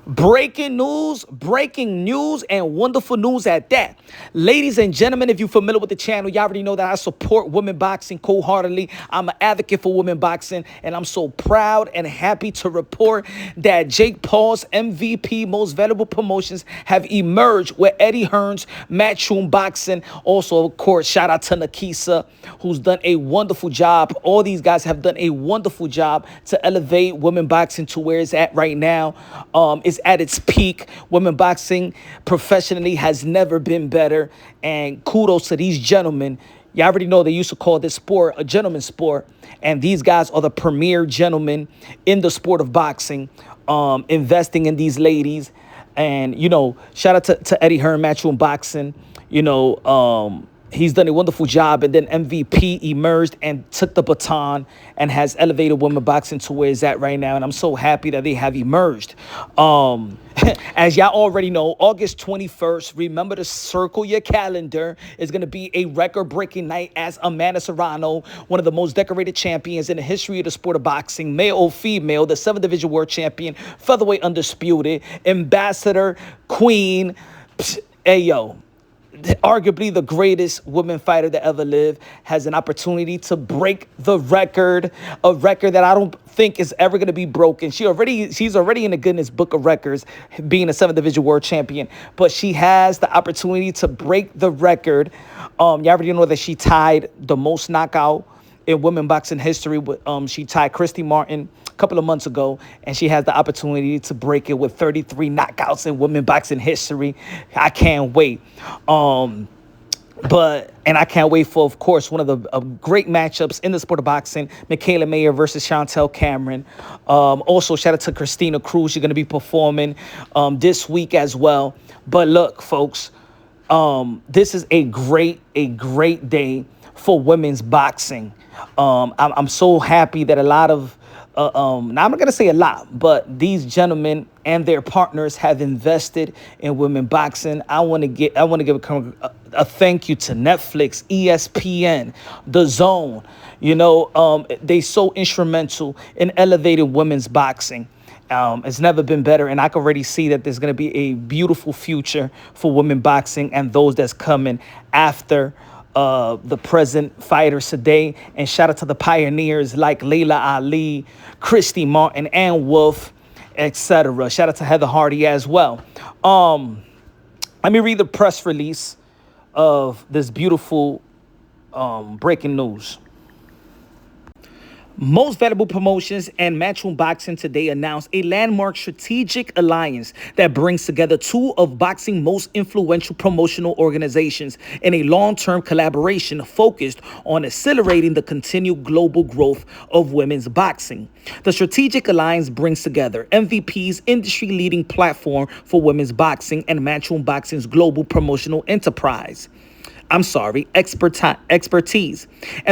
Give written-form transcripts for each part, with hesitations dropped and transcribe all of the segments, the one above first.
Breaking news, and wonderful news at that. Ladies and gentlemen, if you're familiar with the channel, you already know that I support women boxing wholeheartedly. I'm an advocate for women boxing, and I'm so proud and happy to report that Jake Paul's MVP, Most Valuable Promotions, have emerged with Eddie Hearn's Matchroom Boxing. Also, of course, shout out to Nakisa, who's done a wonderful job. All these guys have done a wonderful job to elevate women boxing to where it's at right now. It's at its peak. Women boxing professionally has never been better. And kudos to these gentlemen. You already know they used to call this sport a gentleman's sport. And these guys are the premier gentlemen in the sport of boxing, investing in these ladies. And, shout out to Eddie Hearn, Matchroom Boxing. He's done a wonderful job, and then MVP emerged and took the baton and has elevated women boxing to where it's at right now. And I'm so happy that they have emerged. As y'all already know, August 21st, remember to circle your calendar, is going to be a record-breaking night as Taylor-Serrano, one of the most decorated champions in the history of the sport of boxing, male or female, the 7th Division World Champion, featherweight undisputed, ambassador, queen, ayo. Arguably the greatest woman fighter that ever lived, has an opportunity to break the record, a record that I don't think is ever going to be broken. She's already in the Guinness Book of Records, being a 7th Division World Champion, but she has the opportunity to break the record. You already know that she tied the most knockout in women boxing history. She tied Christy Martin a couple of months ago, and she has the opportunity to break it with 33 knockouts in women boxing history. I can't wait. And I can't wait for, of course, one of the great matchups in the sport of boxing, Michaela Mayer versus Chantel Cameron. Also, shout out to Christina Cruz. She's going to be performing this week as well. But look, folks, this is a great day for women's boxing. I'm so happy that a lot of now I'm not gonna say a lot, but these gentlemen and their partners have invested in women boxing. I want to give a thank you to Netflix, ESPN, The Zone. They so instrumental in elevating women's boxing. It's never been better, and I can already see that there's going to be a beautiful future for women boxing and those that's coming after the present fighters today. And shout out to the pioneers like Layla Ali, Christy Martin, Ann Wolf, etc. Shout out to Heather Hardy as well. Let me read the press release of this beautiful breaking news. Most Valuable Promotions and Matchroom Boxing today announced a landmark strategic alliance that brings together two of boxing's most influential promotional organizations in a long-term collaboration focused on accelerating the continued global growth of women's boxing. The strategic alliance brings together MVP's industry-leading platform for women's boxing and Matchroom Boxing's global promotional expertise, and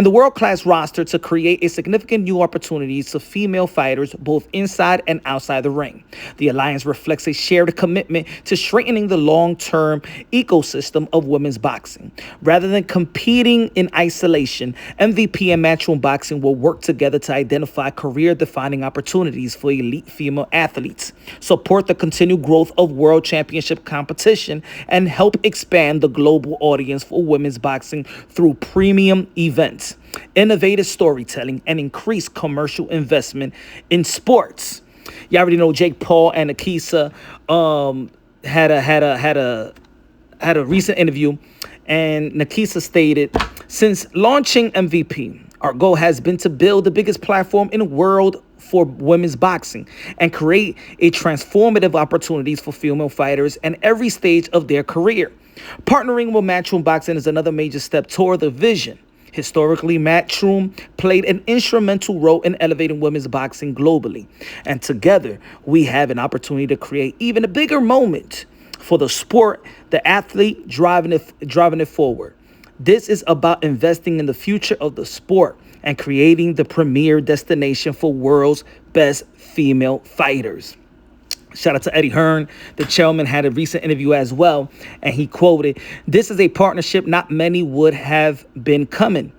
the world-class roster to create a significant new opportunities to female fighters both inside and outside the ring. The alliance reflects a shared commitment to strengthening the long-term ecosystem of women's boxing. Rather than competing in isolation, MVP and Matchroom Boxing will work together to identify career-defining opportunities for elite female athletes, support the continued growth of world championship competition, and help expand the global audience for women's boxing through premium events, innovative storytelling, and increased commercial investment in sports. You already know Jake Paul and Nakisa had a recent interview, and Nakisa stated, "Since launching MVP, our goal has been to build the biggest platform in the world for women's boxing and create a transformative opportunities for female fighters at every stage of their career. Partnering with Matchroom Boxing is another major step toward the vision. Historically, Matchroom played an instrumental role in elevating women's boxing globally, and together we have an opportunity to create even a bigger moment for the sport, the athlete driving it forward. This is about investing in the future of the sport and creating the premier destination for world's best female fighters." Shout out to Eddie Hearn. The chairman had a recent interview as well, and he quoted, "This is a partnership not many would have been coming,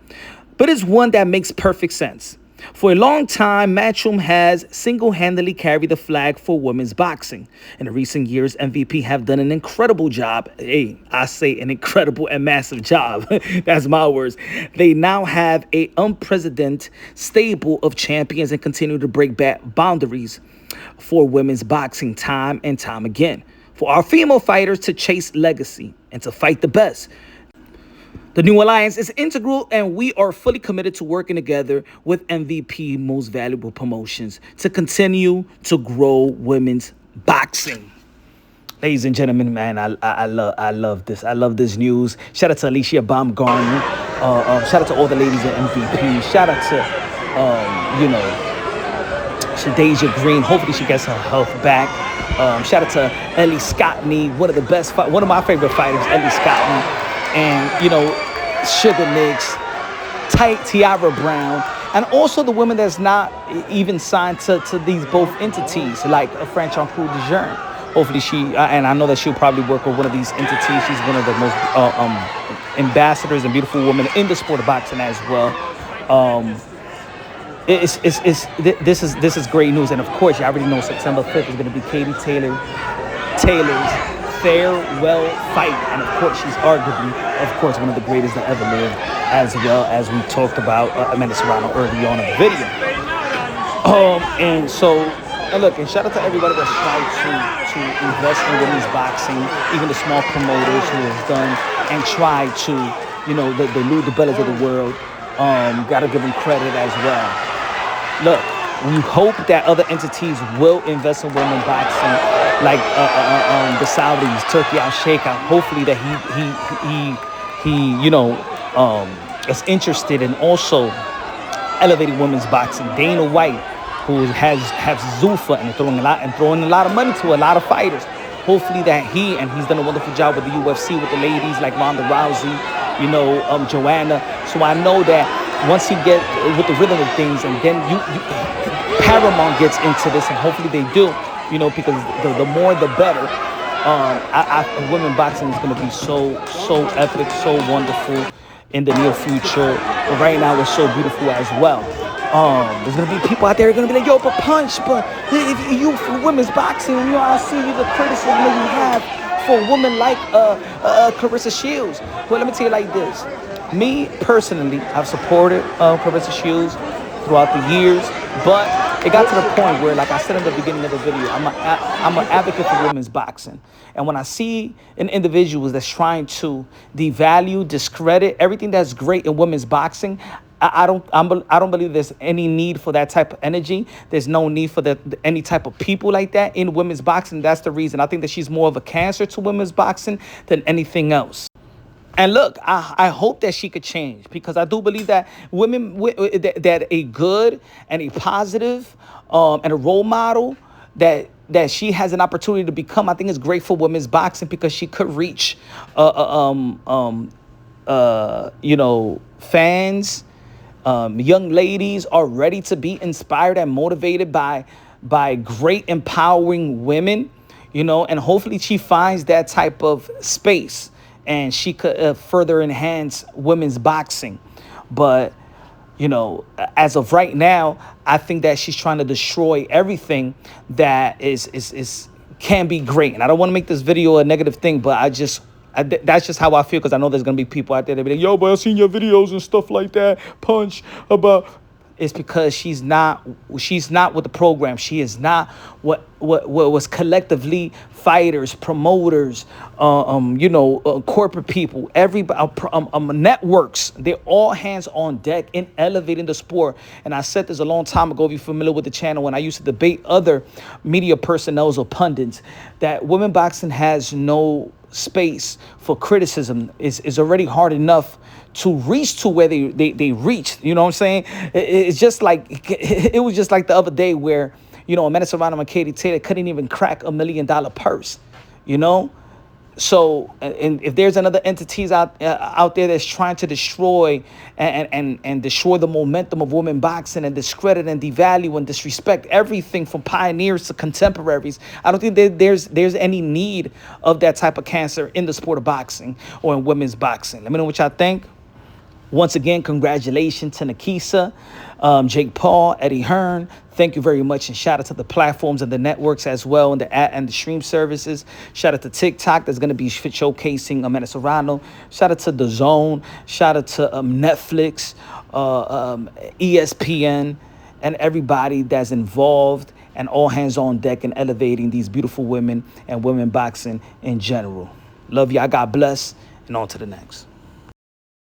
but it's one that makes perfect sense. For a long time, Matchroom has single-handedly carried the flag for women's boxing. In the recent years, MVP have done an incredible job. Hey, I say an incredible and massive job. That's my words. They now have a unprecedented stable of champions and continue to break back boundaries for women's boxing time and time again. For our female fighters to chase legacy and to fight the best. The new alliance is integral, and we are fully committed to working together with MVP Most Valuable Promotions to continue to grow women's boxing. Ladies and gentlemen, man, I love this. I love this news. Shout out to Alicia Baumgartner. Shout out to all the ladies at MVP. Shout out to, Shadeja Green. Hopefully she gets her health back. Shout out to Ellie Scottney, one of my favorite fighters, Ellie Scottney. And, Sugar Nicks, Tiara Brown, and also the women that's not even signed to these both entities, like Franchon de Jeune. Hopefully and I know that she'll probably work with one of these entities. She's one of the most ambassadors and beautiful women in the sport of boxing as well. This is great news. And of course, you already know September 5th is going to be Katie Taylor's farewell fight, and of course she's arguably, of course, one of the greatest that ever lived, as well as we talked about Amanda Serrano early on in the video. And shout out to everybody that's tried to invest in women's boxing, even the small promoters who have done and tried to, the Lou DiBellas of the world. Gotta give them credit as well. Look, we hope that other entities will invest in women's boxing, like the Saudis, Turkey Al Sheikh. Hopefully that he is interested in also elevating women's boxing. Dana White, who has Zuffa and throwing a lot of money to a lot of fighters. Hopefully that he's done a wonderful job with the UFC, with the ladies like Ronda Rousey, Joanna. So I know that once he get with the rhythm of things, and then Paramount gets into this, and hopefully they do, because the more the better. Women boxing is going to be so epic, so wonderful in the near future. But right now it's so beautiful as well. There's going to be people out there who are going to be like, yo, but Punch, but if you for women's boxing, I see the criticism that you have for a woman like Clarissa Shields. Well, let me tell you like this. Me, personally, I've supported Clarissa Shields throughout the years, but it got to the point where, like I said in the beginning of the video, I'm an advocate for women's boxing. And when I see an individual that's trying to devalue, discredit everything that's great in women's boxing, I don't believe there's any need for that type of energy. There's no need for any type of people like that in women's boxing. That's the reason. I think that she's more of a cancer to women's boxing than anything else. And look, I hope that she could change, because I do believe that that a good and a positive and a role model that she has an opportunity to become, I think is great for women's boxing, because she could reach fans. Young ladies are ready to be inspired and motivated by great empowering women, and hopefully she finds that type of space, and she could further enhance women's boxing. But, as of right now, I think that she's trying to destroy everything that can be great. And I don't want to make this video a negative thing, but that's just how I feel, because I know there's going to be people out there that be like, yo, but I've seen your videos and stuff like that, Punch, about... It's because she's not with the program. She is not what was collectively fighters, promoters, corporate people, everybody, networks. They're all hands on deck in elevating the sport. And I said this a long time ago, if you're familiar with the channel, when I used to debate other media personnel or pundits, that women boxing has no space for criticism. Is already hard enough to reach to where they reached. You know what I'm saying? It's just like, it was just like the other day where, Amanda Serrano and Katie Taylor couldn't even crack $1 million purse, So, and if there's another entities out there that's trying to destroy and destroy the momentum of women boxing and discredit and devalue and disrespect everything from pioneers to contemporaries, I don't think that there's any need of that type of cancer in the sport of boxing or in women's boxing. Let me know what y'all think. Once again, congratulations to Nakisa, Jake Paul, Eddie Hearn. Thank you very much. And shout out to the platforms and the networks as well, and the stream services. Shout out to TikTok that's going to be showcasing Taylor-Serrano. Shout out to The Zone. Shout out to Netflix, ESPN, and everybody that's involved, and all hands on deck in elevating these beautiful women and women boxing in general. Love y'all. God bless. And on to the next.